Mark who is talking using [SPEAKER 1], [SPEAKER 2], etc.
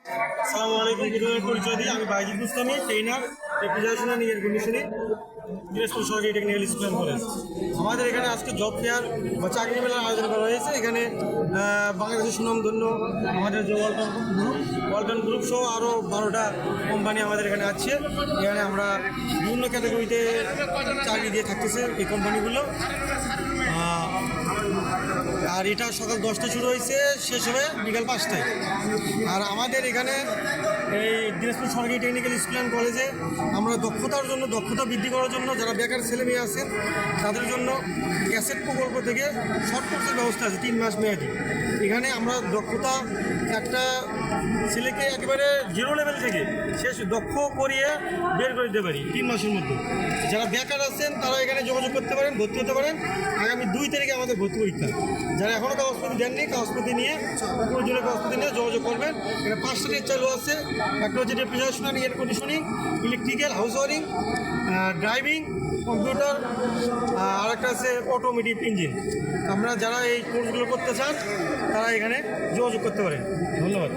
[SPEAKER 1] আসসালামু আলাইকুম। প্রথমে পরিচয় দিই, আমি Bayezid Mustami, trainer refrigeration and air conditioning, Dinajpur সরকারি টেকনিক্যাল স্কুল কলেজ। আমাদের এখানে আজকে জব ফেয়ার বা চাকরি মেলার আয়োজন করা হয়েছে। এখানে বাংলাদেশের সুনামধন্য আমাদের যে ওয়ালটন গ্রুপ সহ আরও 12টা কোম্পানি আমাদের এখানে আছে। এখানে আমরা বিভিন্ন ক্যাটাগরিতে চাকরি দিয়ে থাকতেছে এই কোম্পানিগুলো। আর এটা সকাল 10টায় শুরু হয়েছে, শেষ হবে বিকাল 5টায়। আর আমাদের এখানে এই দিনাজপুর সরকারি টেকনিক্যাল স্কুল অ্যান্ড কলেজে আমরা দক্ষতা বৃদ্ধি করার জন্য যারা বেকার ছেলে মেয়ে আছেন তাদের জন্য ক্যাসেট প্রকল্প থেকে শর্ট কোর্সের ব্যবস্থা আছে 3 মাস মেয়াদি। এখানে আমরা দক্ষতা একটা ছেলেকে একেবারে জিরো লেভেল থেকে শেষ দক্ষ করিয়ে বের করে দিতে পারি 3 মাসের মধ্যে। যারা বেকার আছেন তারা এখানে যোগাযোগ করতে পারেন, ভর্তি হতে পারেন। আগামী 2 তারিখে আমাদের ভর্তি পরীক্ষা। যারা এখনও কাগজপত্র দেননি, কাগজপত্র নিয়ে প্রয়োজনীয় কাগজপত্র নিয়ে যোগাযোগ করবেন। এখানে 5টা ট্রেড চালু আছে। একটা হচ্ছে refrigeration and air conditioning, electrical, house wiring, driving, computer, আর একটা আছে অটোমেটিক ইঞ্জিন। আমরা যারা এই কোর্সগুলো করতে চান তারা এখানে যোগাযোগ করতে পারেন। ধন্যবাদ।